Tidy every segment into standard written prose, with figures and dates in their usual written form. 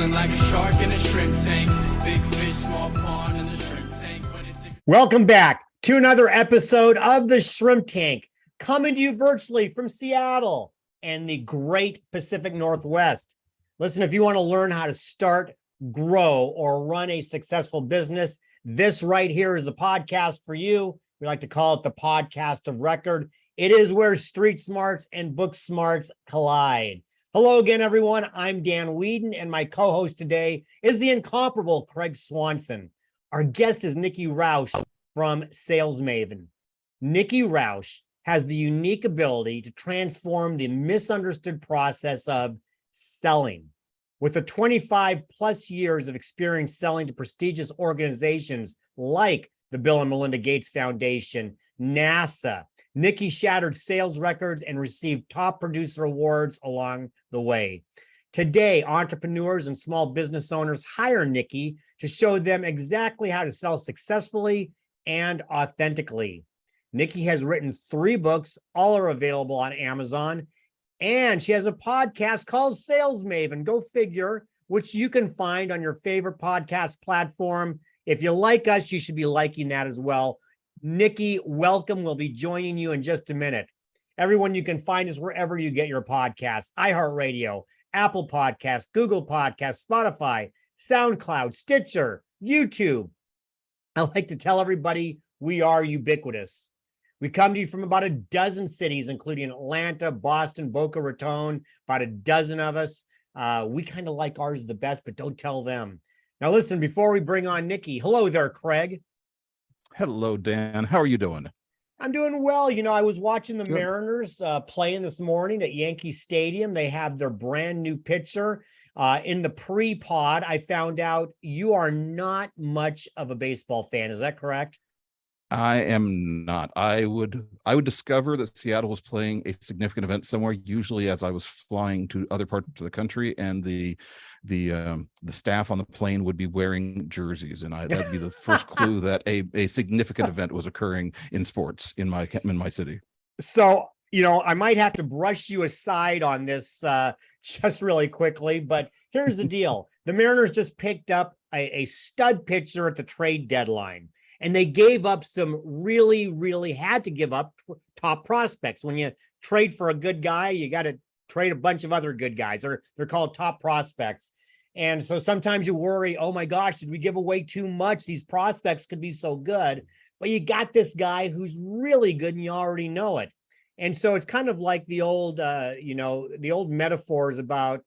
Swimming like a shark in a shrimp tank. Big fish, small pond in the shrimp tank. Welcome back to another episode of the Shrimp Tank, coming to you virtually from Seattle and the great Pacific Northwest. Listen, if you want to learn how to start, grow, or run a successful business, this right here is the podcast for you. We like to call it the podcast of record. It is where street smarts and book smarts collide. Hello again, everyone. I'm Dan Whedon, and my co-host today is the incomparable Craig Swanson. Our guest is Nikki Rausch from Sales Maven. Nikki Rausch has the unique ability to transform the misunderstood process of selling. With a 25 plus years of experience selling to prestigious organizations like the Bill and Melinda Gates Foundation, NASA, Nikki shattered sales records and received top producer awards along the way. Today, entrepreneurs and small business owners hire Nikki to show them exactly how to sell successfully and authentically. Nikki has written 3 books, all are available on Amazon, and she has a podcast called Sales Maven, go figure, which you can find on your favorite podcast platform. If you like us, you should be liking that as well. Nikki, welcome. We'll be joining you in just a minute. Everyone, you can find us wherever you get your podcasts: iHeartRadio, Apple Podcasts, Google Podcasts, Spotify, SoundCloud, Stitcher, YouTube. I like to tell everybody we are ubiquitous. We come to you from about a dozen cities, including Atlanta, Boston, Boca Raton, about a dozen of us. We kind of like ours the best, but don't tell them. Now, listen, before we bring on Nikki, hello there, Craig. Hello, Dan. How are you doing? I'm doing well. You know, I was watching the Good. Mariners playing this morning at Yankee Stadium. They have their brand new pitcher. In the pre-pod, I found out you are not much of a baseball fan. Is that correct? I am not. I would discover that Seattle was playing a significant event somewhere, usually as I was flying to other parts of the country, and the staff on the plane would be wearing jerseys, and that'd be the first clue that a significant event was occurring in sports in my city. So, you know, I might have to brush you aside on this just really quickly, but here's the deal. The Mariners just picked up a stud pitcher at the trade deadline. And they gave up some really had to give up top prospects. When you trade for a good guy, you got to trade a bunch of other good guys. They're called top prospects. And so sometimes you worry, oh my gosh, did we give away too much? These prospects could be so good. But you got this guy who's really good and you already know it. And so it's kind of like the old, the old metaphors about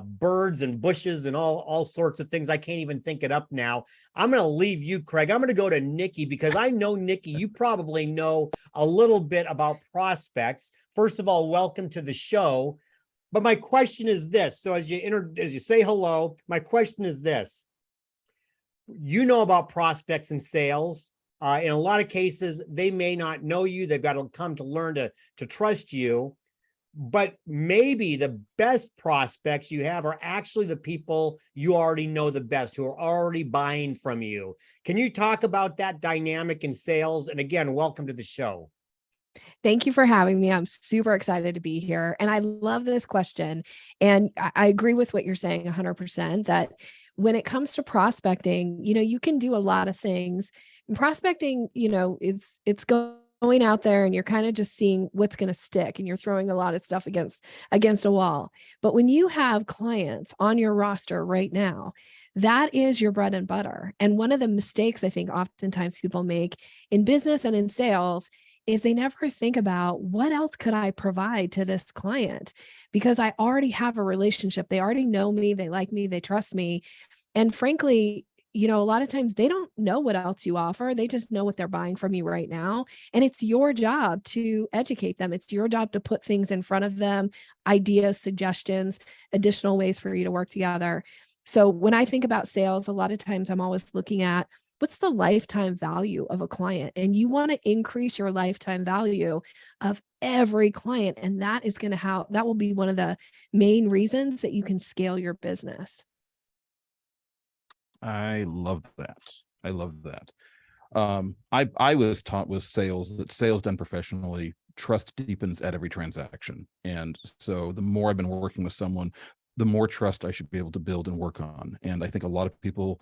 birds and bushes and all sorts of things. I can't even think it up now. I'm going to leave you, Craig. I'm going to go to Nikki because I know, Nikki, you probably know a little bit about prospects. First of all, welcome to the show. But my question is this. So as you say hello, my question is this. You know about prospects and sales. In a lot of cases, they may not know you. They've got to come to learn to trust you. But maybe the best prospects you have are actually the people you already know the best, who are already buying from you. Can you talk about that dynamic in sales? And again, welcome to the show. Thank you for having me. I'm super excited to be here. And I love this question. And I agree with what you're saying 100%, that when it comes to prospecting, you know, you can do a lot of things. And prospecting, you know, it's going out there and you're kind of just seeing what's going to stick, and you're throwing a lot of stuff against a wall. But when you have clients on your roster right now, that is your bread and butter. And one of the mistakes I think oftentimes people make in business and in sales is they never think about, what else could I provide to this client? Because I already have a relationship. They already know me, they like me, they trust me. And frankly, you know, a lot of times they don't know what else you offer. They just know what they're buying from you right now. And it's your job to educate them. It's your job to put things in front of them, ideas, suggestions, additional ways for you to work together. So when I think about sales, a lot of times I'm always looking at, what's the lifetime value of a client? And you want to increase your lifetime value of every client. And that will be one of the main reasons that you can scale your business. I love that. I was taught with sales that sales done professionally, trust deepens at every transaction. And so the more I've been working with someone, the more trust I should be able to build and work on. And I think a lot of people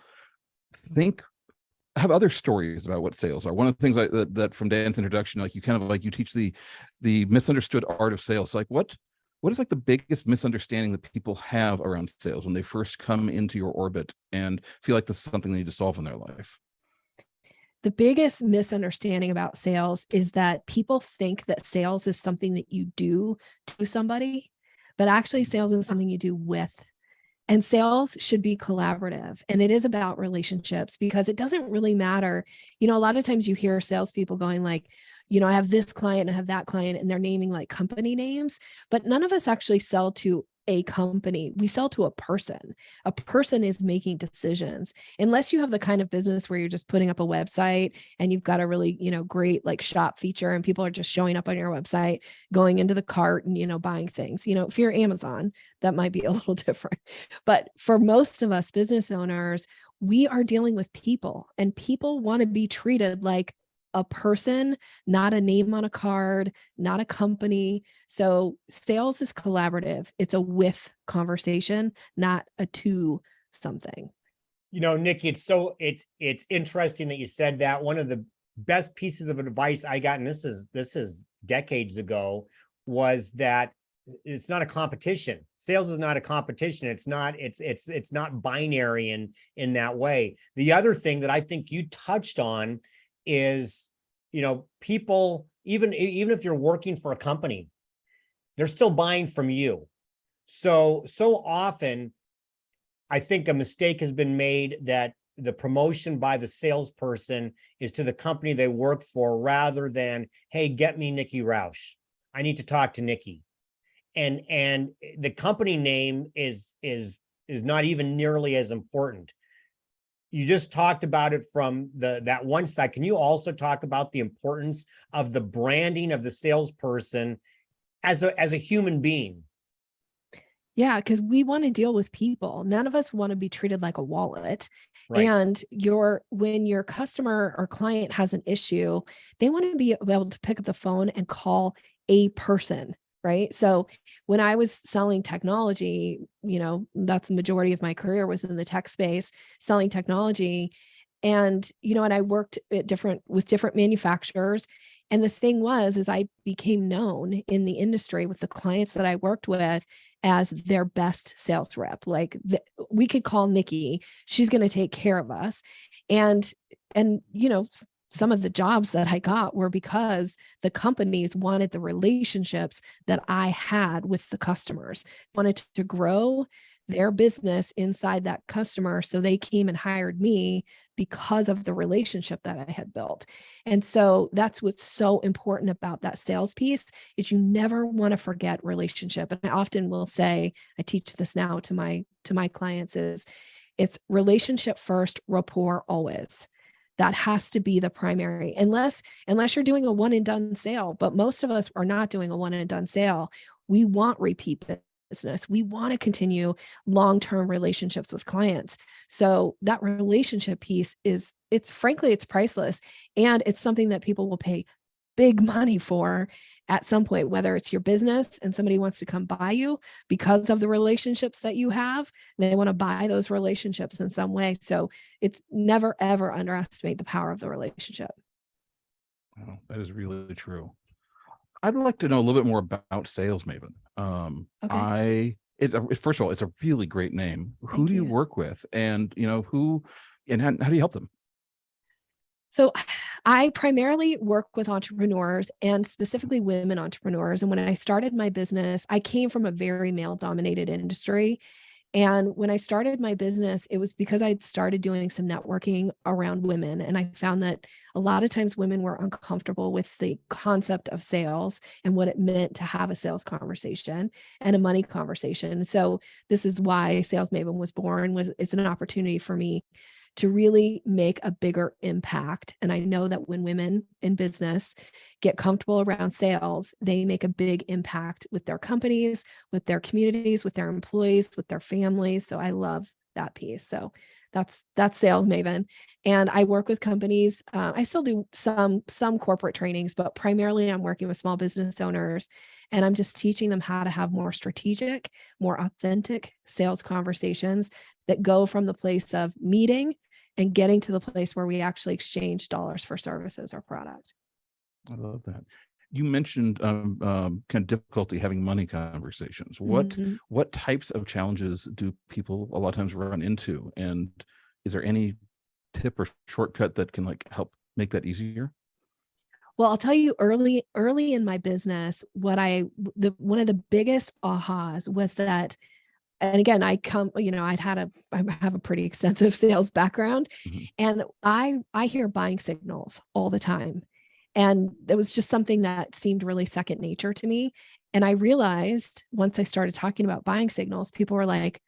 have other stories about what sales are. One of the things that from Dan's introduction, like you kind of like you teach the misunderstood art of sales. Like what is like the biggest misunderstanding that people have around sales when they first come into your orbit and feel like this is something they need to solve in their life? The biggest misunderstanding about sales is that people think that sales is something that you do to somebody, but actually sales is something you do with. And sales should be collaborative. And it is about relationships, because it doesn't really matter. A lot of times you hear salespeople going like, I have this client and I have that client, and they're naming like company names, but none of us actually sell to a company. We sell to a person. A person is making decisions. Unless you have the kind of business where you're just putting up a website and you've got a really, great like shop feature and people are just showing up on your website, going into the cart and, buying things. If you're Amazon, that might be a little different. But for most of us business owners, we are dealing with people, and people want to be treated like a person, not a name on a card, not a company. So sales is collaborative. It's a conversation, not a to something. Nikki, it's interesting that you said that. One of the best pieces of advice I got, and this is decades ago, was that it's not a competition. Sales is not a competition. It's not binary in that way. The other thing that I think you touched on is, people, even if you're working for a company, they're still buying from you. So often I think a mistake has been made that the promotion by the salesperson is to the company they work for, rather than, hey, get me Nikki Roush. I need to talk to Nikki. And the company name is not even nearly as important. You just talked about it from that one side. Can you also talk about the importance of the branding of the salesperson as a human being? Yeah, because we want to deal with people. None of us want to be treated like a wallet. Right. And when your customer or client has an issue, they want to be able to pick up the phone and call a person. Right. So when I was selling technology, that's the majority of my career was in the tech space, selling technology. And, and I worked with different manufacturers. And the thing is I became known in the industry with the clients that I worked with as their best sales rep. Like we could call Nikki, she's going to take care of us. And, some of the jobs that I got were because the companies wanted the relationships that I had with the customers, wanted to grow their business inside that customer. So they came and hired me because of the relationship that I had built. And so that's what's so important about that sales piece, is you never want to forget relationship. And I often will say, I teach this now to my clients, is it's relationship first, rapport always. That has to be the primary, unless you're doing a one and done sale. But most of us are not doing a one and done sale. We want repeat business. We want to continue long-term relationships with clients. So that relationship piece it's priceless. And it's something that people will pay big money for at some point, whether it's your business and somebody wants to come buy you because of the relationships that you have, they want to buy those relationships in some way. So it's never, ever underestimate the power of the relationship. Oh, that is really true. I'd like to know a little bit more about Sales Maven. Okay. First of all, it's a really great name. Who do you you. work with, and how do you help them? So I primarily work with entrepreneurs, and specifically women entrepreneurs. And when I started my business, I came from a very male dominated industry. And when I started my business, it was because I'd started doing some networking around women. And I found that a lot of times women were uncomfortable with the concept of sales and what it meant to have a sales conversation and a money conversation. So this is why Sales Maven was born. It's an opportunity for me to really make a bigger impact. And I know that when women in business get comfortable around sales, they make a big impact with their companies, with their communities, with their employees, with their families. So I love that piece. So That's Sales Maven. And I work with companies. I still do some corporate trainings, but primarily I'm working with small business owners, and I'm just teaching them how to have more strategic, more authentic sales conversations that go from the place of meeting and getting to the place where we actually exchange dollars for services or product. I love that. You mentioned kind of difficulty having money conversations. Mhm. What types of challenges do people a lot of times run into? And is there any tip or shortcut that can like help make that easier? Well, I'll tell you early in my business, one of the biggest ahas was that, and again, I have a pretty extensive sales background, Mhm. and I hear buying signals all the time. And it was just something that seemed really second nature to me. And I realized once I started talking about buying signals, people were like,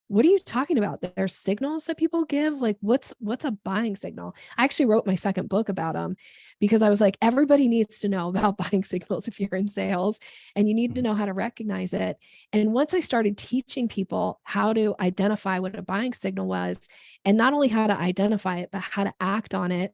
what are you talking about? There's signals that people give? Like, what's a buying signal? I actually wrote my second book about them because I was like, everybody needs to know about buying signals if you're in sales, and you need to Mhm. know how to recognize it. And once I started teaching people how to identify what a buying signal was, and not only how to identify it, but how to act on it,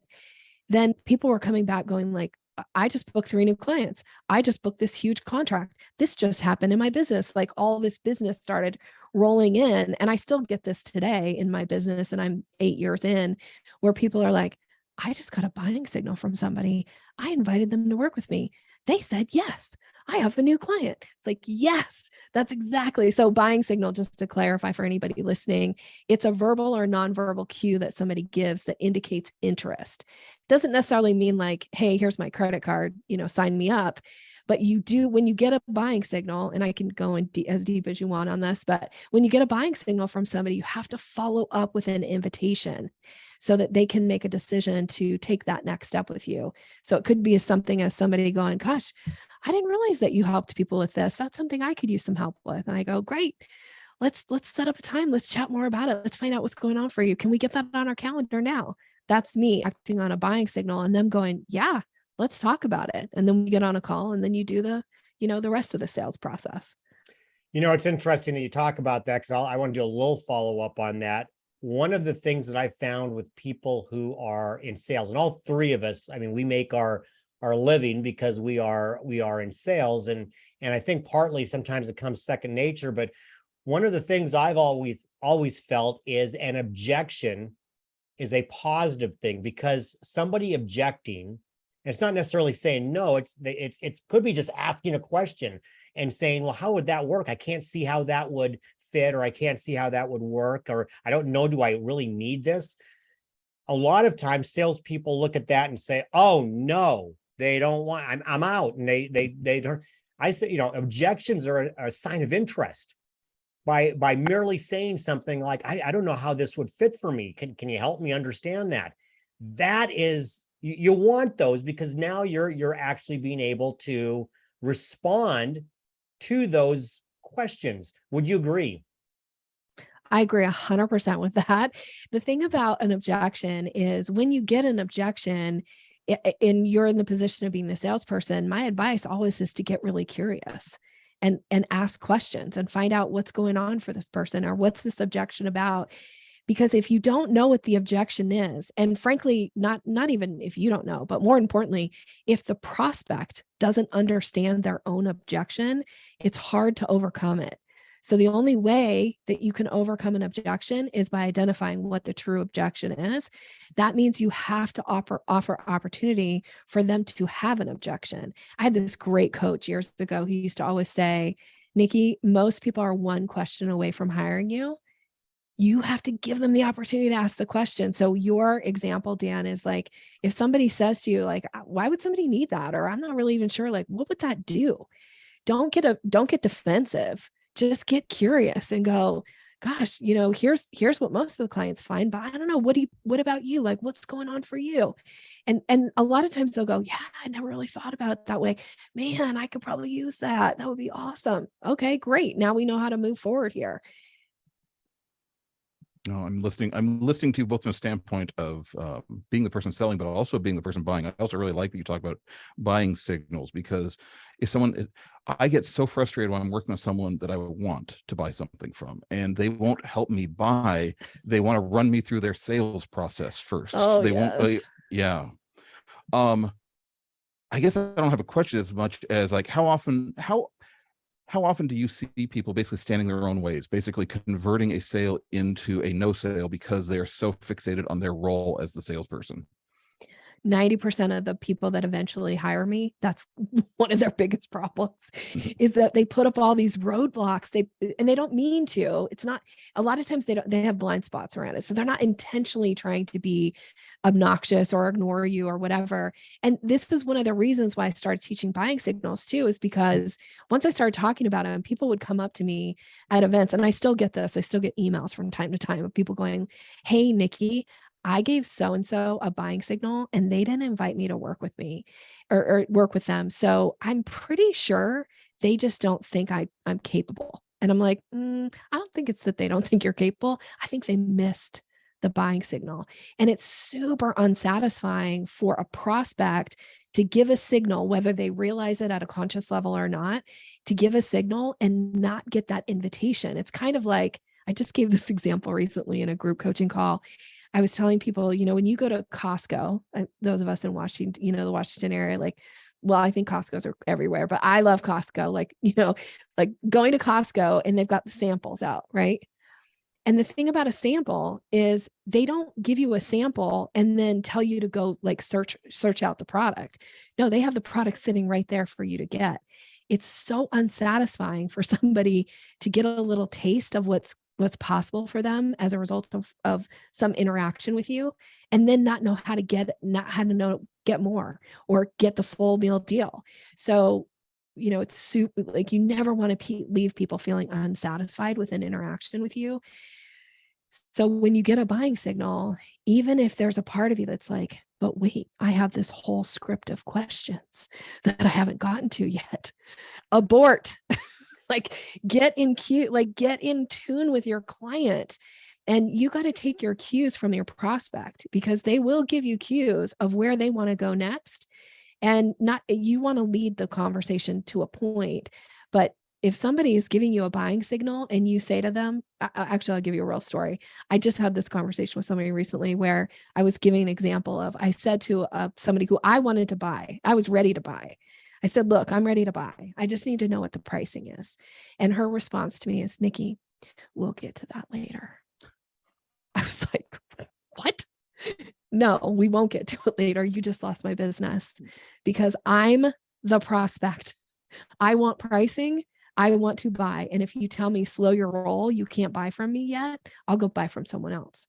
then people were coming back going like, I just booked 3 new clients. I just booked this huge contract. This just happened in my business. Like, all this business started rolling in. And I still get this today in my business. And I'm 8 years in, where people are like, I just got a buying signal from somebody. I invited them to work with me. They said yes. I have a new client. It's like, yes, that's exactly. So buying signal, just to clarify for anybody listening, it's a verbal or nonverbal cue that somebody gives that indicates interest. Doesn't necessarily mean like, hey, here's my credit card, sign me up. But you do, when you get a buying signal, and I can go in as deep as you want on this, but when you get a buying signal from somebody, you have to follow up with an invitation so that they can make a decision to take that next step with you. So it could be something as somebody going, gosh, I didn't realize that you helped people with this. That's something I could use some help with. And I go, great. Let's set up a time. Let's chat more about it. Let's find out what's going on for you. Can we get that on our calendar now? That's me acting on a buying signal and them going, yeah, let's talk about it. And then we get on a call, and then you do the rest of the sales process. It's interesting that you talk about that, because I want to do a little follow up on that. One of the things that I found with people who are in sales, and all three of us, I mean, we make our living because we are in sales, and I think partly sometimes it comes second nature. But one of the things I've always felt is an objection is a positive thing, because somebody objecting, it's not necessarily saying no, it could be just asking a question and saying, well, how would that work? I can't see how that would fit, or I can't see how that would work, or I don't know, do I really need this? A lot of times salespeople look at that and say, oh no, they don't want, I'm out. And they don't. I say, objections are a sign of interest. By merely saying something like, I don't know how this would fit for me. Can you help me understand that? That is, you want those, because now you're actually being able to respond to those questions. Would you agree? I agree 100% with that. The thing about an objection is, when you get an objection and you're in the position of being the salesperson, my advice always is to get really curious and ask questions and find out what's going on for this person, or what's this objection about. Because if you don't know what the objection is, and frankly, not even if you don't know, but more importantly, if the prospect doesn't understand their own objection, it's hard to overcome it. So the only way that you can overcome an objection is by identifying what the true objection is. That means you have to offer opportunity for them to have an objection. I had this great coach years ago who used to always say, Nikki, most people are one question away from hiring you. You have to give them the opportunity to ask the question. So your example, Dan, is like, if somebody says to you, like, why would somebody need that? Or I'm not really even sure, like, what would that do? Don't get defensive. Just get curious and go, gosh, here's what most of the clients find, but I don't know. What about you? Like, what's going on for you? And a lot of times they'll go, yeah, I never really thought about it that way. Man, I could probably use that. That would be awesome. Okay, great. Now we know how to move forward here. No, I'm listening. I'm listening to you both from a standpoint of being the person selling, but also being the person buying. I also really like that you talk about buying signals, because if someone, I get so frustrated when I'm working with someone that I want to buy something from, and they won't help me buy. They want to run me through their sales process first. Oh, They won't. yes. Yeah. Um, I guess I don't have a question as much as like how often do you see people basically standing their own ways, basically converting a sale into a no sale because they're so fixated on their role as the salesperson? 90% of the people that eventually hire me, that's one of their biggest problems is that they put up all these roadblocks. They don't mean to. It's not, a lot of times they have blind spots around it. So they're not intentionally trying to be obnoxious or ignore you or whatever. And this is one of the reasons why I started teaching buying signals too, is because once I started talking about them, people would come up to me at events, and I still get this. I still get emails from time to time of people going, "Hey, Nikki, I gave so-and-so a buying signal and they didn't invite me to work with me or work with them. So I'm pretty sure they just don't think I'm capable." And I'm like, I don't think it's that they don't think you're capable. I think they missed the buying signal. And it's super unsatisfying for a prospect to give a signal, whether they realize it at a conscious level or not, to give a signal and not get that invitation. It's kind of like, I just gave this example recently in a group coaching call. I was telling people, when you go to Costco, those of us in Washington, the Washington area, like, well, I think Costco's are everywhere, but I love Costco, like going to Costco and they've got the samples out, right? And the thing about a sample is they don't give you a sample and then tell you to go like search out the product. No, they have the product sitting right there for you to get. It's so unsatisfying for somebody to get a little taste of what's possible for them as a result of some interaction with you, and then not get more or get the full meal deal. So, it's super, like, you never want to leave people feeling unsatisfied with an interaction with you. So when you get a buying signal, even if there's a part of you that's like, but wait, I have this whole script of questions that I haven't gotten to yet. Abort. Like, get in tune with your client. And you got to take your cues from your prospect, because they will give you cues of where they want to go next. And you want to lead the conversation to a point. But if somebody is giving you a buying signal and you say to them, actually, I'll give you a real story. I just had this conversation with somebody recently where I was giving an example of, I said to somebody who I wanted to buy, I was ready to buy. I said, "Look, I'm ready to buy. I just need to know what the pricing is." And her response to me is, "Nikki, we'll get to that later." I was like, "What? No, we won't get to it later. You just lost my business, because I'm the prospect. I want pricing. I want to buy. And if you tell me slow your roll, you can't buy from me yet, I'll go buy from someone else."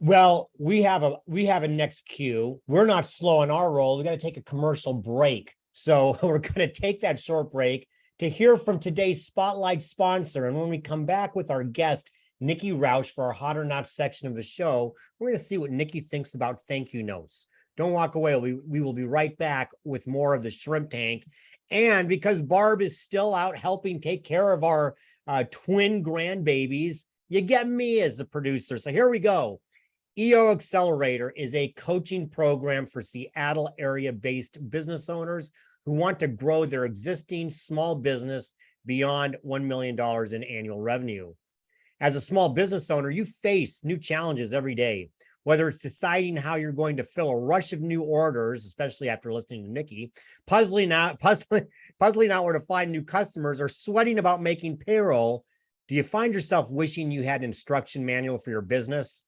Well, we have a next cue. We're not slowing our roll. We got to take a commercial break. So we're going to take that short break to hear from today's spotlight sponsor. And when we come back with our guest, Nikki Rausch, for our Hot or Not section of the show, we're going to see what Nikki thinks about thank you notes. Don't walk away. We will be right back with more of the Shrimp Tank. And because Barb is still out helping take care of our twin grandbabies, you get me as the producer. So here we go. EO Accelerator is a coaching program for Seattle area-based business owners who want to grow their existing small business beyond $1 million in annual revenue. As a small business owner, you face new challenges every day, whether it's deciding how you're going to fill a rush of new orders, especially after listening to Nikki, puzzling out where to find new customers, or sweating about making payroll. Do you find yourself wishing you had an instruction manual for your business?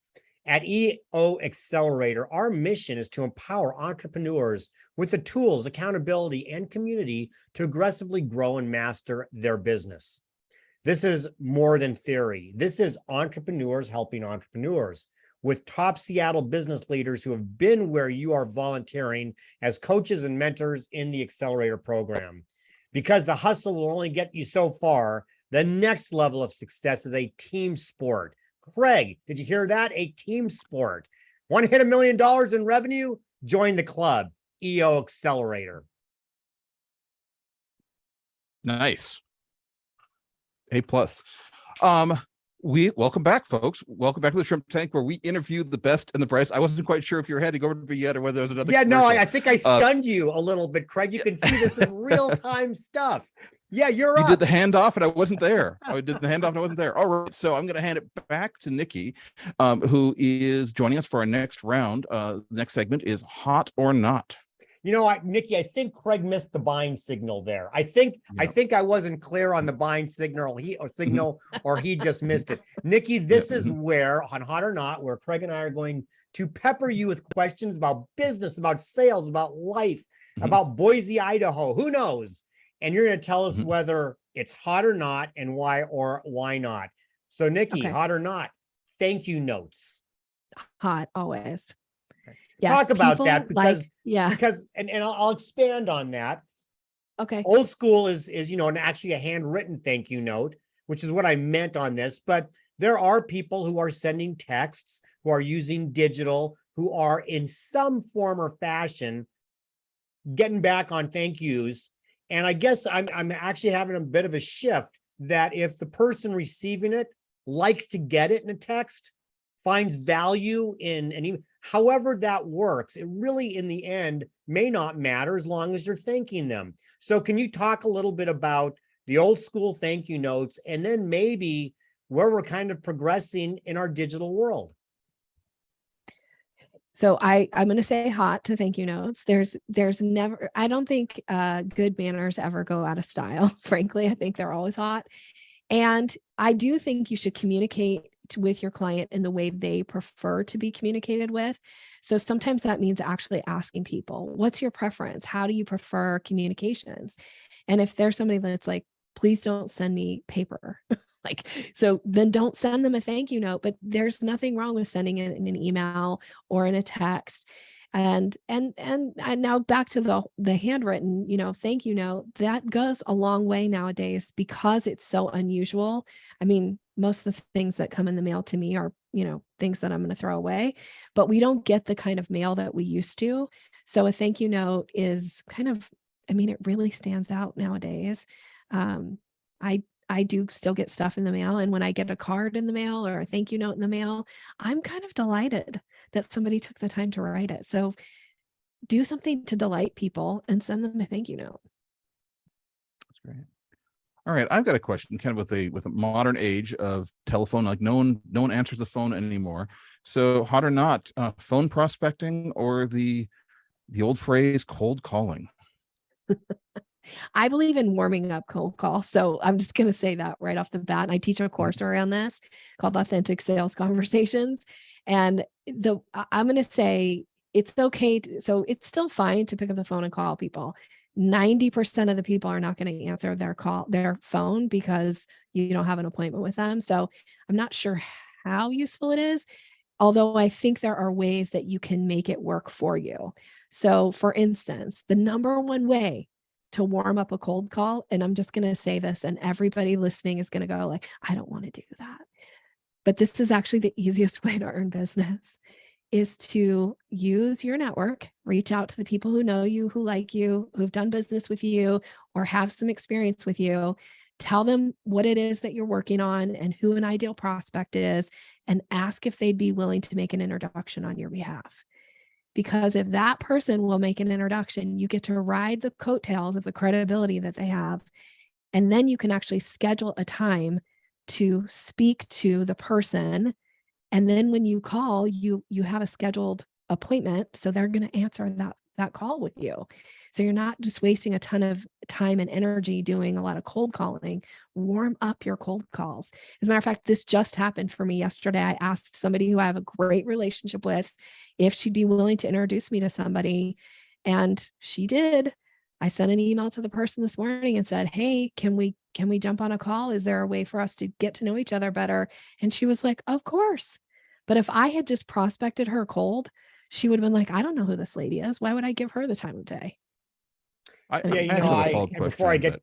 At EO Accelerator, our mission is to empower entrepreneurs with the tools, accountability, and community to aggressively grow and master their business. This is more than theory. This is entrepreneurs helping entrepreneurs, with top Seattle business leaders who have been where you are volunteering as coaches and mentors in the Accelerator program. Because the hustle will only get you so far, the next level of success is a team sport. Craig, did you hear that? A team sport. Want to hit $1 million in revenue? Join the club, EO Accelerator. Nice. A plus. Welcome back, folks. Welcome back to the Shrimp Tank, where we interview the best and the brightest. I wasn't quite sure if you were heading over to me yet or whether there was another. Yeah, no, commercial. I think I stunned you a little bit, Craig. You can see this is real time stuff. Yeah, you're You up. did the handoff and I wasn't there. I did the handoff and I wasn't there. All right. So I'm going to hand it back to Nikki, who is joining us for our next round. Next segment is Hot or Not. You know what, Nikki, I think Craig missed the buying signal there. I think I wasn't clear on the buying signal. Or he just missed it. Nikki, this is where on Hot or Not, where Craig and I are going to pepper you with questions about business, about sales, about life, about Boise, Idaho. Who knows? And you're going to tell us whether it's hot or not and why or why not. So, Nikki, hot or not? Thank you notes. Hot always. Yes, talk about that because and I'll expand on that. Okay. Old school is actually a handwritten thank you note, which is what I meant on this. But there are people who are sending texts, who are using digital, who are in some form or fashion getting back on thank yous. And I guess I'm actually having a bit of a shift that if the person receiving it likes to get it in a text, finds value in any, however that works, it really in the end may not matter as long as you're thanking them. So can you talk a little bit about the old school thank you notes and then maybe where we're kind of progressing in our digital world? So I'm going to say hot to thank you notes. There's never, I don't think good manners ever go out of style. Frankly, I think they're always hot. And I do think you should communicate with your client in the way they prefer to be communicated with. So sometimes that means actually asking people, what's your preference? How do you prefer communications? And if there's somebody that's like, please don't send me paper, so then don't send them a thank you note, but there's nothing wrong with sending it in an email or in a text. And now back to the handwritten, thank you note, that goes a long way nowadays because it's so unusual. I mean, most of the things that come in the mail to me are, things that I'm going to throw away, but we don't get the kind of mail that we used to. So a thank you note is kind of, it really stands out nowadays. I do still get stuff in the mail. And when I get a card in the mail or a thank you note in the mail, I'm kind of delighted that somebody took the time to write it. So do something to delight people and send them a thank you note. That's great. All right, I've got a question kind of with a modern age of telephone, like no one answers the phone anymore. So hot or not, phone prospecting or the old phrase cold calling? I believe in warming up cold calls. So I'm just going to say that right off the bat. And I teach a course around this called Authentic Sales Conversations. And I'm going to say it's okay. So it's still fine to pick up the phone and call people. 90% of the people are not going to answer their phone because you don't have an appointment with them. So I'm not sure how useful it is, although I think there are ways that you can make it work for you. So for instance, the number one way to warm up a cold call, and I'm just going to say this, and everybody listening is going to go like, I don't want to do that. But this is actually the easiest way to earn business, is to use your network, reach out to the people who know you, who like you, who've done business with you, or have some experience with you. Tell them what it is that you're working on and who an ideal prospect is, and ask if they'd be willing to make an introduction on your behalf. Because if that person will make an introduction, you get to ride the coattails of the credibility that they have. And then you can actually schedule a time to speak to the person. And then when you call, you have a scheduled appointment. So they're going to answer that call with you. So you're not just wasting a ton of time and energy doing a lot of cold calling. Warm up your cold calls. As a matter of fact, this just happened for me yesterday. I asked somebody who I have a great relationship with if she'd be willing to introduce me to somebody. And she did. I sent an email to the person this morning and said, hey, can we jump on a call? Is there a way for us to get to know each other better? And she was like, of course. But if I had just prospected her cold, she would have been like, I don't know who this lady is. Why would I give her the time of day? Before I get,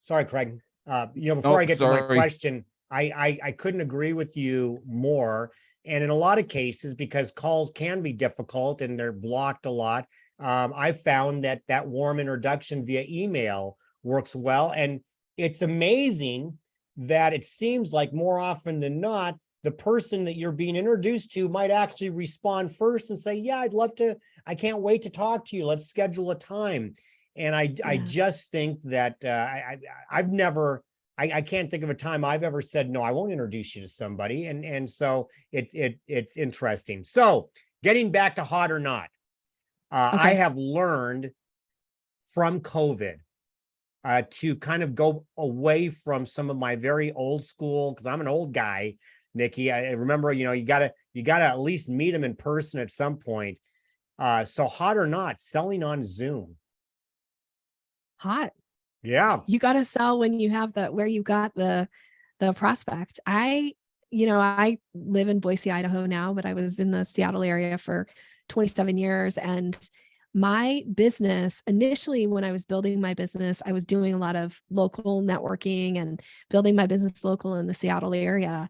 sorry, Craig. Before I get to my question, I couldn't agree with you more. And in a lot of cases, because calls can be difficult and they're blocked a lot, I found that warm introduction via email works well. And it's amazing that it seems like more often than not, the person that you're being introduced to might actually respond first and say, yeah, I can't wait to talk to you. Let's schedule a time. And I Yes. just think that I can't think of a time I've ever said, no, I won't introduce you to somebody. And so it's interesting. So getting back to hot or not, I Okay. have learned from COVID to kind of go away from some of my very old school, because I'm an old guy, Nikki. I remember, you gotta at least meet them in person at some point. So hot or not, selling on Zoom. Hot. Yeah. You got to sell when you have where you got the prospect. I live in Boise, Idaho now, but I was in the Seattle area for 27 years. And my business, initially, when I was building my business, I was doing a lot of local networking and building my business local in the Seattle area.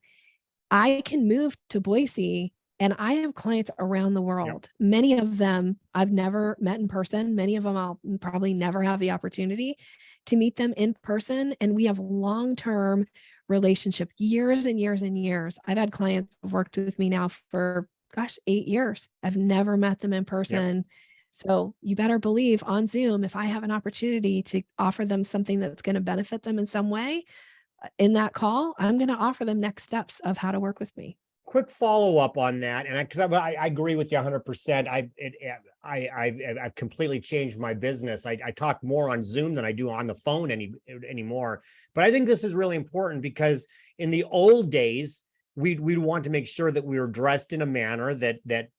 I can move to Boise and I have clients around the world. Many of them I've never met in person. Many of them I'll probably never have the opportunity to meet them in person. And we have long-term relationship, years and years and years. I've had clients who've worked with me now for, 8 years. I've never met them in person. So you better believe on Zoom, if I have an opportunity to offer them something that's going to benefit them in some way in that call, I'm going to offer them next steps of how to work with me. Quick follow-up on that, and because I agree with you 100%. I've completely changed my business. I talk more on Zoom than I do on the phone anymore. But I think this is really important because in the old days, we'd want to make sure that we were dressed in a manner that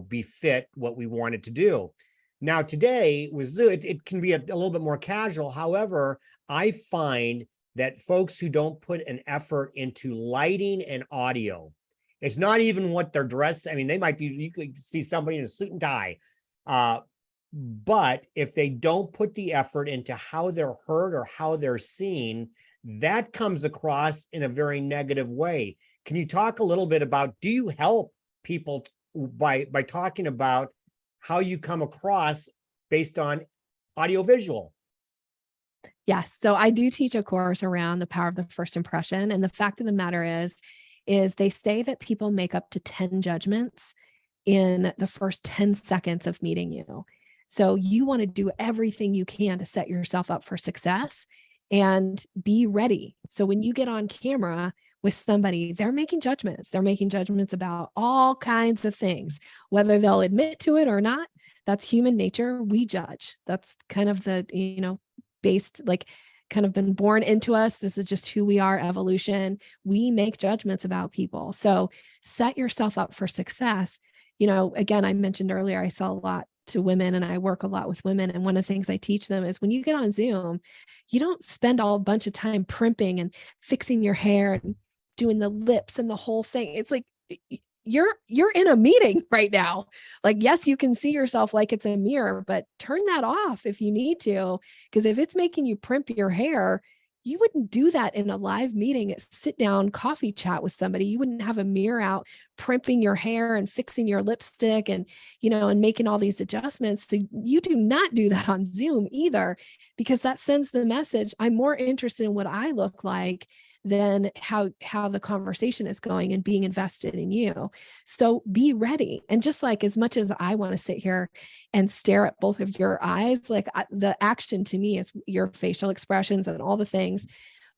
befit what we wanted to do. Now today with Zoom, it can be a little bit more casual. However, I find that folks who don't put an effort into lighting and audio, it's not even what they're dressed. I mean, you could see somebody in a suit and tie. But if they don't put the effort into how they're heard or how they're seen, that comes across in a very negative way. Can you talk a little bit about, do you help people by talking about how you come across based on audiovisual? Yes. So I do teach a course around the power of the first impression. And the fact of the matter is they say that people make up to 10 judgments in the first 10 seconds of meeting you. So you want to do everything you can to set yourself up for success and be ready. So when you get on camera with somebody, they're making judgments. They're making judgments about all kinds of things, whether they'll admit to it or not. That's human nature. We judge. That's kind of the, based, like, kind of been born into us. This is just who we are, evolution. We make judgments about people. So set yourself up for success. Again, I mentioned earlier, I sell a lot to women and I work a lot with women. And one of the things I teach them is when you get on Zoom, you don't spend a bunch of time primping and fixing your hair and doing the lips and the whole thing. It's like, you're in a meeting right now. Like, yes, you can see yourself like it's a mirror, but turn that off if you need to, because if it's making you primp your hair, you wouldn't do that in a live meeting, a sit down coffee chat with somebody. You wouldn't have a mirror out primping your hair and fixing your lipstick and, and making all these adjustments. So you do not do that on Zoom either, because that sends the message, I'm more interested in what I look like than how the conversation is going and being invested in you. So be ready. And just like, as much as I want to sit here and stare at both of your eyes, like the action to me is your facial expressions and all the things,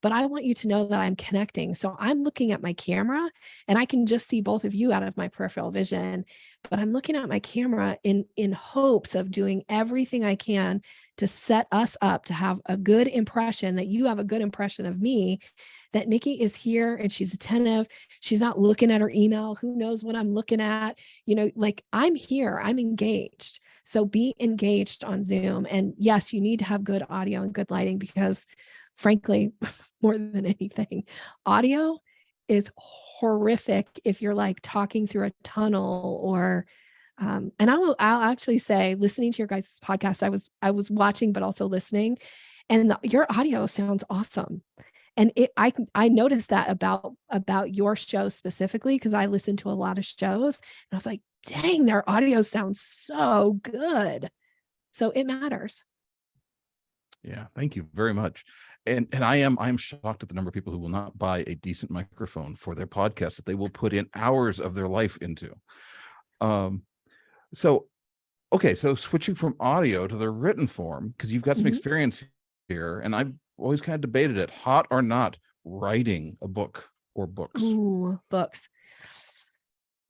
but I want you to know that I'm connecting. So I'm looking at my camera and I can just see both of you out of my peripheral vision, but I'm looking at my camera in hopes of doing everything I can to set us up to have a good impression, that you have a good impression of me, that Nikki is here and she's attentive. She's not looking at her email. Who knows what I'm looking at? Like, I'm here, I'm engaged. So be engaged on Zoom. And yes, you need to have good audio and good lighting, because frankly, more than anything, audio is horrific if you're like talking through a tunnel or and I'll actually say, listening to your guys' podcast, I was watching but also listening, and your audio sounds awesome. And I noticed that about your show specifically, because I listen to a lot of shows and I was like, dang, their audio sounds so good. So it matters. Yeah, thank you very much. and I am shocked at the number of people who will not buy a decent microphone for their podcast that they will put in hours of their life into. So okay, so switching from audio to the written form, because you've got some experience here, and I've always kind of debated it, hot or not, writing a book or books. Ooh, books.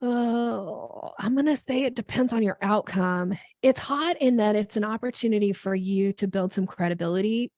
Oh, I'm going to say it depends on your outcome. It's hot in that it's an opportunity for you to build some credibility.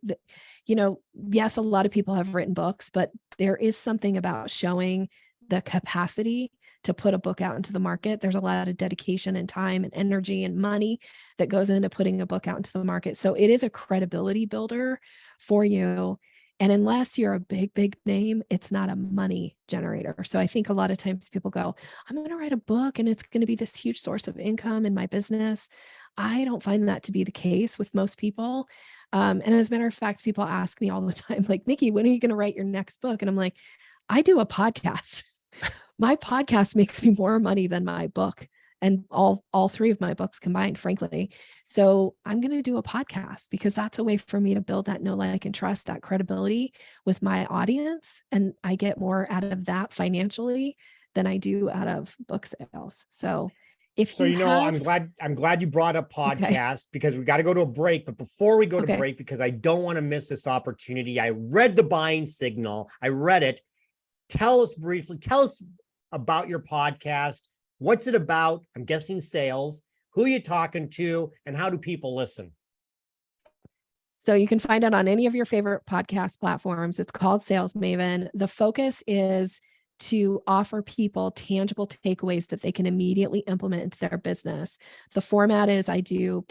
Yes, a lot of people have written books, but there is something about showing the capacity to put a book out into the market. There's a lot of dedication and time and energy and money that goes into putting a book out into the market. So it is a credibility builder for you. And unless you're a big, big name, it's not a money generator. So I think a lot of times people go, I'm going to write a book and it's going to be this huge source of income in my business. I don't find that to be the case with most people. And as a matter of fact, people ask me all the time, like, Nikki, when are you going to write your next book? And I'm like, I do a podcast. My podcast makes me more money than my book. And all three of my books combined, frankly. So I'm going to do a podcast because that's a way for me to build that know, like, and trust, that credibility with my audience. And I get more out of that financially than I do out of book sales. So I'm glad you brought up podcast because we got to go to a break. But before we go to break, because I don't want to miss this opportunity, I read the buying signal. I read it. Tell us about your podcast. What's it about? I'm guessing sales. Who are you talking to? And how do people listen? So you can find it on any of your favorite podcast platforms. It's called Sales Maven. The focus is to offer people tangible takeaways that they can immediately implement into their business. The format is I do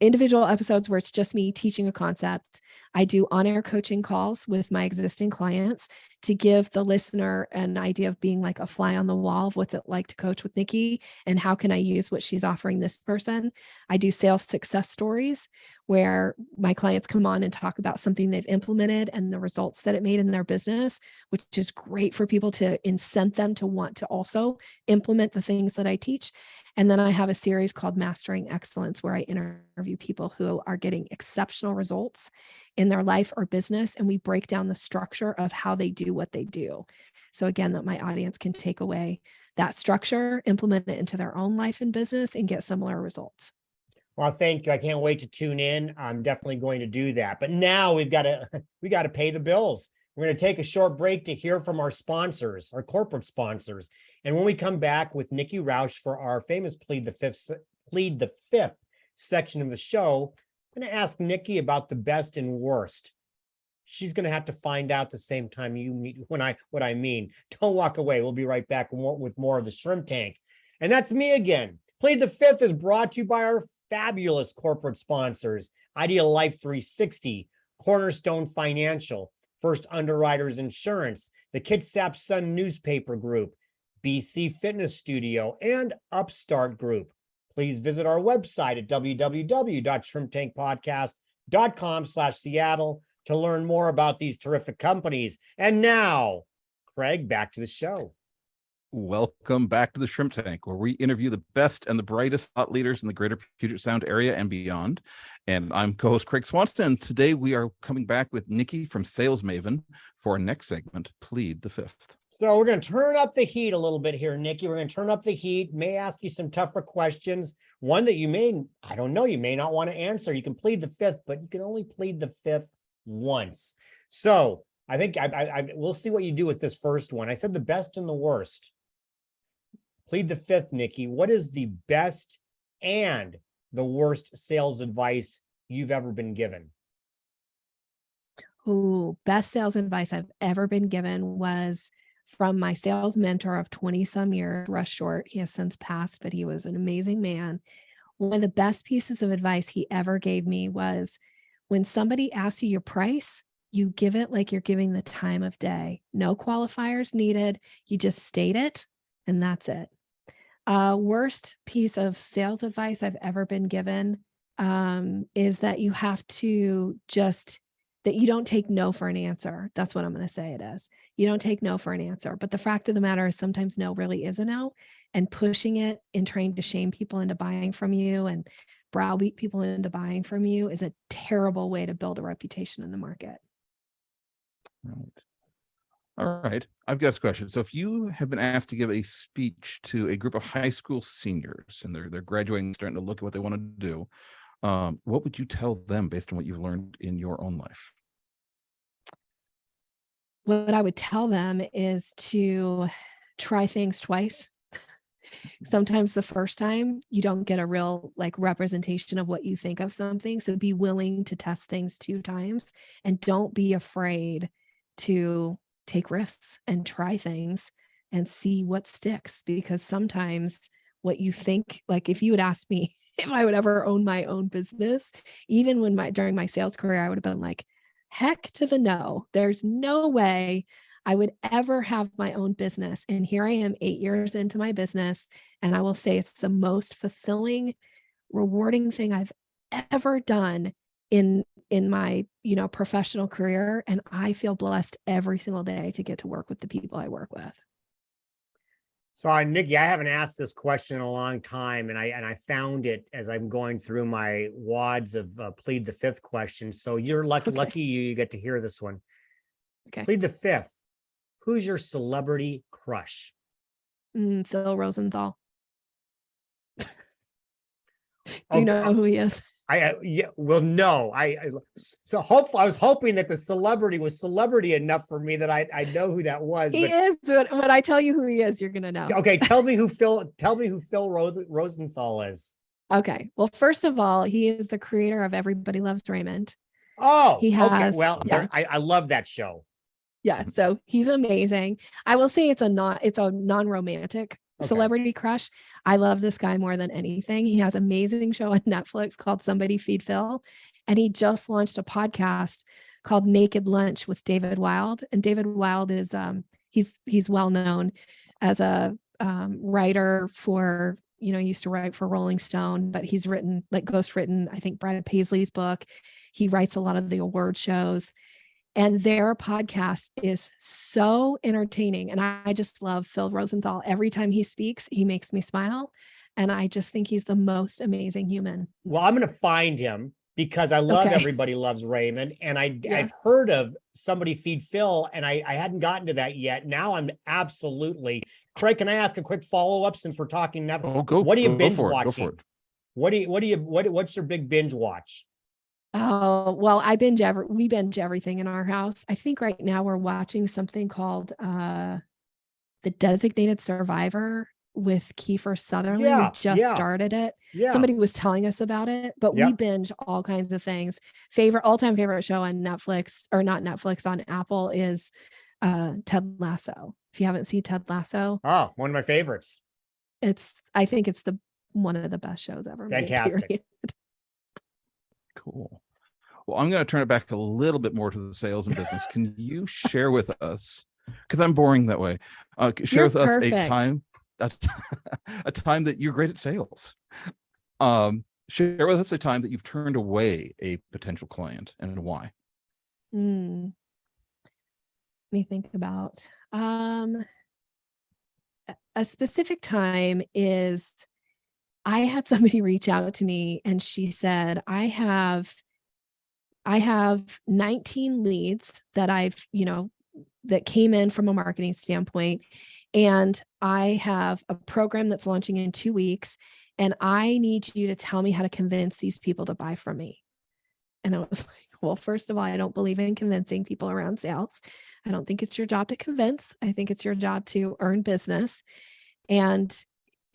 individual episodes where it's just me teaching a concept. I do on-air coaching calls with my existing clients to give the listener an idea of being like a fly on the wall of what's it like to coach with Nikki and how can I use what she's offering this person. I do sales success stories where my clients come on and talk about something they've implemented and the results that it made in their business, which is great for people to incent them to want to also implement the things that I teach. And then I have a series called Mastering Excellence where I interview people who are getting exceptional results in their life or business. And we break down the structure of how they do what they do. So again, that my audience can take away that structure, implement it into their own life and business and get similar results. Well, thank you. I can't wait to tune in. I'm definitely going to do that. But now we got to pay the bills. We're going to take a short break to hear from our sponsors, our corporate sponsors. And when we come back with Nikki Rausch for our famous Plead the Fifth section of the show, I'm going to ask Nikki about the best and worst. She's going to have to find out the same time you meet what I mean. Don't walk away. We'll be right back with more of the Shrimp Tank. And that's me again. Plead the Fifth is brought to you by our fabulous corporate sponsors, Ideal Life 360, Cornerstone Financial, First Underwriters Insurance, the Kitsap Sun Newspaper Group, BC Fitness Studio, and Upstart Group. Please visit our website at www.shrimptankpodcast.com/Seattle to learn more about these terrific companies. And now, Craig, back to the show. Welcome back to the Shrimp Tank, where we interview the best and the brightest thought leaders in the greater Puget Sound area and beyond. And I'm co-host Craig Swanston. And today we are coming back with Nikki from Sales Maven for our next segment, Plead the Fifth. So we're going to turn up the heat a little bit here, Nikki. We're going to turn up the heat, may ask you some tougher questions. One that you may not want to answer. You can plead the fifth, but you can only plead the fifth once. So I think we'll see what you do with this first one. I said the best and the worst. Plead the fifth, Nikki. What is the best and the worst sales advice you've ever been given? Ooh, best sales advice I've ever been given was from my sales mentor of 20 some years, Russ Short. He has since passed, but he was an amazing man. One of the best pieces of advice he ever gave me was when somebody asks you your price, you give it like you're giving the time of day. No qualifiers needed. You just state it and that's it. Worst piece of sales advice I've ever been given is that you have to that you don't take no for an answer. That's what I'm going to say it is. You don't take no for an answer. But the fact of the matter is sometimes no really is a no, and pushing it and trying to shame people into buying from you and browbeat people into buying from you is a terrible way to build a reputation in the market. Right. All right. I've got this question. So if you have been asked to give a speech to a group of high school seniors and they're graduating, starting to look at what they want to do, what would you tell them based on what you've learned in your own life? What I would tell them is to try things twice. Sometimes the first time you don't get a real like representation of what you think of something. So be willing to test things 2 times and don't be afraid to take risks and try things and see what sticks, because sometimes what you think, like if you had asked me if I would ever own my own business, even when during my sales career, I would have been like, heck to the no. There's no way I would ever have my own business. And here I am 8 years into my business. And I will say it's the most fulfilling, rewarding thing I've ever done in my, professional career. And I feel blessed every single day to get to work with the people I work with. So, Nikki, I haven't asked this question in a long time, and I found it as I'm going through my wads of plead the fifth questions. So you're lucky, Okay. lucky you get to hear this one. Okay. Plead the fifth. Who's your celebrity crush? Phil Rosenthal. Do Oh, you know who he is? Yeah, well, no, so hopefully I was hoping that the celebrity was celebrity enough for me that I know who that was. He But is. When I tell you who he is, you're gonna know. okay, tell me who Phil Rosenthal is. Okay. Well, first of all, he is the creator of Everybody Loves Raymond. Oh, He okay. has- Well, yeah. I love that show. Yeah, so he's amazing. I will say it's a non-romantic Okay. celebrity crush. I love this guy more than anything. He has an amazing show on Netflix called Somebody Feed Phil, and he just launched a podcast called Naked Lunch with David Wild. And David Wild is he's well known as a writer for, used to write for Rolling Stone, but he's ghostwritten, I think, Brad Paisley's book. He writes a lot of the award shows. And their podcast is so entertaining. And I just love Phil Rosenthal. Every time he speaks, he makes me smile. And I just think he's the most amazing human. Well, I'm going to find him because I love Okay. Everybody Loves Raymond. And Yeah. I've heard of Somebody Feed Phil, and I hadn't gotten to that yet. Now I'm absolutely. Craig, can I ask a quick follow-up since we're talking now? Oh, go. What do you go binge for it, watching? Go for it. What's your big binge watch? Oh, well, we binge everything in our house. I think right now we're watching something called The Designated Survivor with Kiefer Sutherland. Yeah, We just yeah. started it. Yeah. Somebody was telling us about it, but we Yep. binge all kinds of things. All-time favorite show on Netflix, or not Netflix, on Apple is Ted Lasso. If you haven't seen Ted Lasso, Oh, one of my favorites. I think it's one of the best shows ever made, Fantastic. period. Cool. Well, I'm going to turn it back a little bit more to the sales and business. Can you share with us, because I'm boring that way, share You're with us perfect. a time that you're great at sales. Share with us a time that you've turned away a potential client and why. Let me think about a specific time is I had somebody reach out to me and she said, I have 19 leads that that came in from a marketing standpoint. And I have a program that's launching in 2 weeks. And I need you to tell me how to convince these people to buy from me. And I was like, well, first of all, I don't believe in convincing people around sales. I don't think it's your job to convince. I think it's your job to earn business. And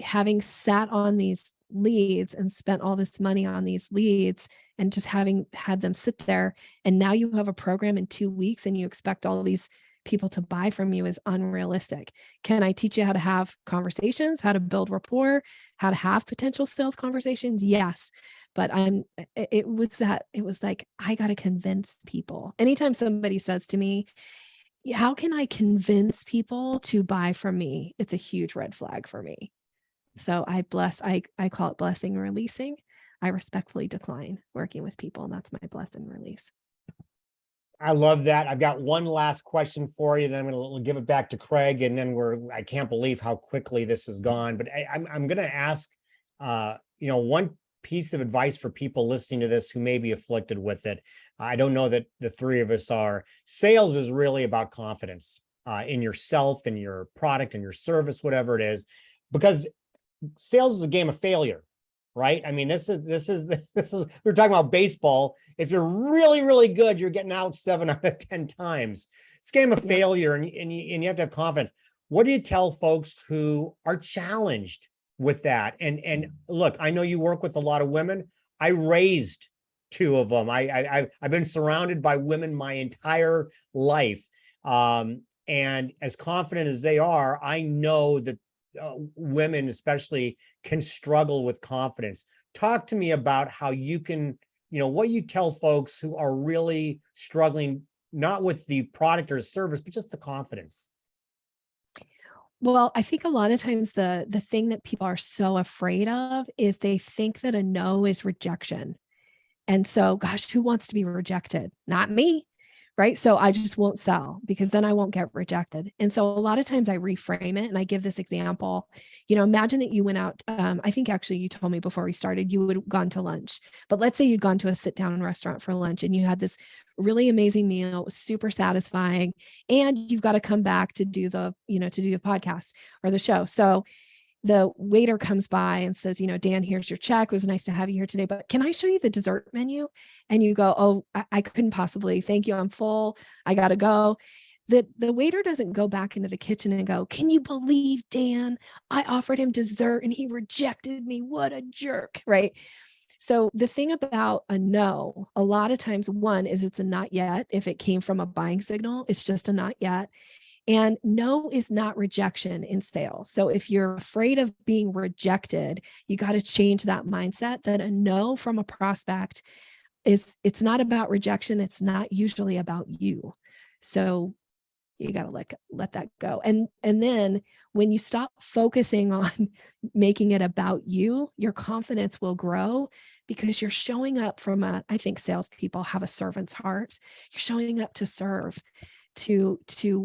having sat on these leads and spent all this money on these leads and just having had them sit there, and now you have a program in 2 weeks and you expect all these people to buy from you is unrealistic. Can I teach you how to have conversations, how to build rapport, how to have potential sales conversations? Yes. But it was like, I got to convince people. Anytime somebody says to me, how can I convince people to buy from me? It's a huge red flag for me. So I call it blessing and releasing. I respectfully decline working with people, and that's my bless and release. I love that. I've got one last question for you, then I'm going to give it back to Craig, and then I can't believe how quickly this has gone. But I'm going to ask, one piece of advice for people listening to this who may be afflicted with it, I don't know that the three of us are. Sales is really about confidence in yourself, in your product, in your service, whatever it is, because sales is a game of failure, right? I mean, this is we're talking about baseball. If you're really, really good, you're getting out 7 out of 10 times. It's a game of failure, and you have to have confidence. What do you tell folks who are challenged with that? And look, I know you work with a lot of women. I raised 2 of them. I've been surrounded by women my entire life. And as confident as they are, I know that women especially can struggle with confidence. Talk to me about how you can, what you tell folks who are really struggling, not with the product or service, but just the confidence. Well, I think a lot of times the thing that people are so afraid of is they think that a no is rejection. And so, gosh, who wants to be rejected? Not me, right? So I just won't sell because then I won't get rejected. And so a lot of times I reframe it and I give this example. Imagine that you went out. I think actually you told me before we started, you would have gone to lunch, but let's say you'd gone to a sit down restaurant for lunch and you had this really amazing meal. It was super satisfying. And you've got to come back to do the podcast or the show. So the waiter comes by and says, Dan, here's your check. It was nice to have you here today, but can I show you the dessert menu? And you go, oh, I couldn't possibly. Thank you. I'm full. I got to go. The waiter doesn't go back into the kitchen and go, can you believe Dan? I offered him dessert and he rejected me. What a jerk, right? So the thing about a no, a lot of times, one is it's a not yet. If it came from a buying signal, it's just a not yet. And no is not rejection in sales. So if you're afraid of being rejected, you got to change that mindset that a no from a prospect it's not about rejection. It's not usually about you. So you got to let that go. And then when you stop focusing on making it about you, your confidence will grow because you're showing up I think salespeople have a servant's heart. You're showing up to serve, to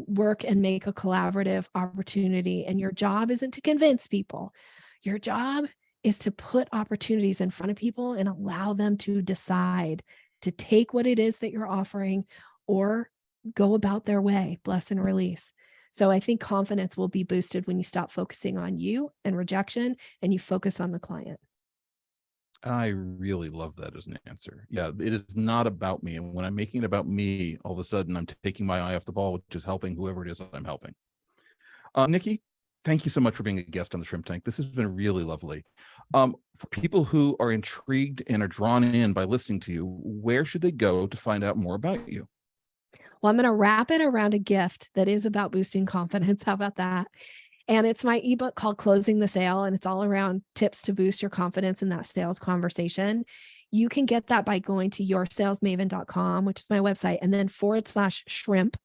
work and make a collaborative opportunity. And your job isn't to convince people. Your job is to put opportunities in front of people and allow them to decide to take what it is that you're offering or go about their way, bless and release. So I think confidence will be boosted when you stop focusing on you and rejection and you focus on the client. I really love that as an answer. Yeah, it is not about me. And when I'm making it about me, all of a sudden I'm taking my eye off the ball, which is helping whoever it is I'm helping. Nikki, thank you so much for being a guest on the Shrimp Tank. This has been really lovely. For people who are intrigued and are drawn in by listening to you, where should they go to find out more about you? Well, I'm going to wrap it around a gift that is about boosting confidence. How about that? And it's my ebook called Closing the Sale. And it's all around tips to boost your confidence in that sales conversation. You can get that by going to yoursalesmaven.com, which is my website, and then /shrimp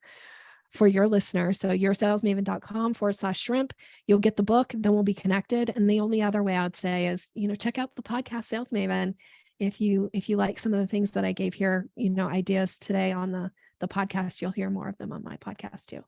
for your listeners. So yoursalesmaven.com/shrimp. You'll get the book, then we'll be connected. And the only other way I would say is, check out the podcast Sales Maven. If you like some of the things that I gave here, ideas today on the podcast, you'll hear more of them on my podcast too.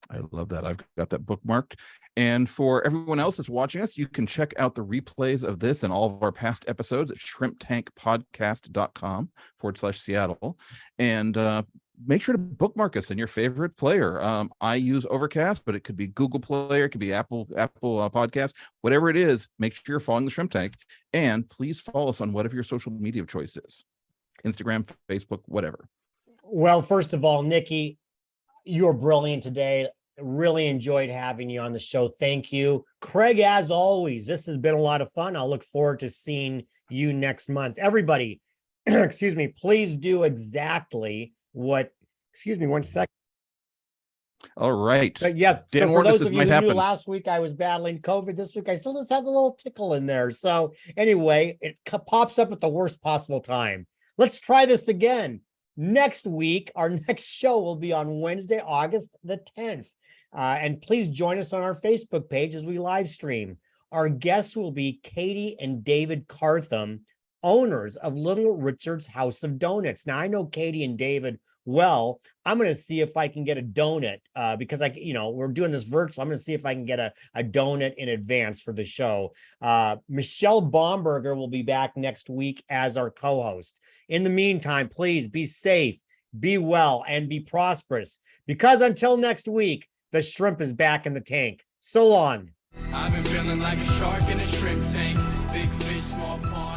I love that. I've got that bookmarked. And for everyone else that's watching us, you can check out the replays of this and all of our past episodes at shrimptankpodcast.com/Seattle. And make sure to bookmark us in your favorite player. I use Overcast, but it could be Google Player, it could be Apple Podcast, whatever it is. Make sure you're following the Shrimp Tank. And please follow us on whatever your social media of choice is. Instagram, Facebook, whatever. Well, first of all, Nikki, you're brilliant today. Really enjoyed having you on the show. Thank you. Craig, as always, this has been a lot of fun. I'll look forward to seeing you next month. Everybody, excuse me, please do exactly what, excuse me, 1 second. All right. Yeah. Dan, so for those this of you might who happen. knew last week I was battling COVID, this week I still just have a little tickle in there. So anyway, it pops up at the worst possible time. Let's try this again. Next week, our next show will be on Wednesday, August the 10th. And please join us on our Facebook page as we live stream. Our guests will be Katie and David Cartham, owners of Little Richard's House of Donuts. Now, I know Katie and David well, I'm going to see if I can get a donut because we're doing this virtual. I'm going to see if I can get a donut in advance for the show. Michelle Bomberger will be back next week as our co-host. In the meantime, please be safe, be well, and be prosperous, because until next week, the shrimp is back in the tank. So long. I've been feeling like a shark in a shrimp tank. Big fish, small pond.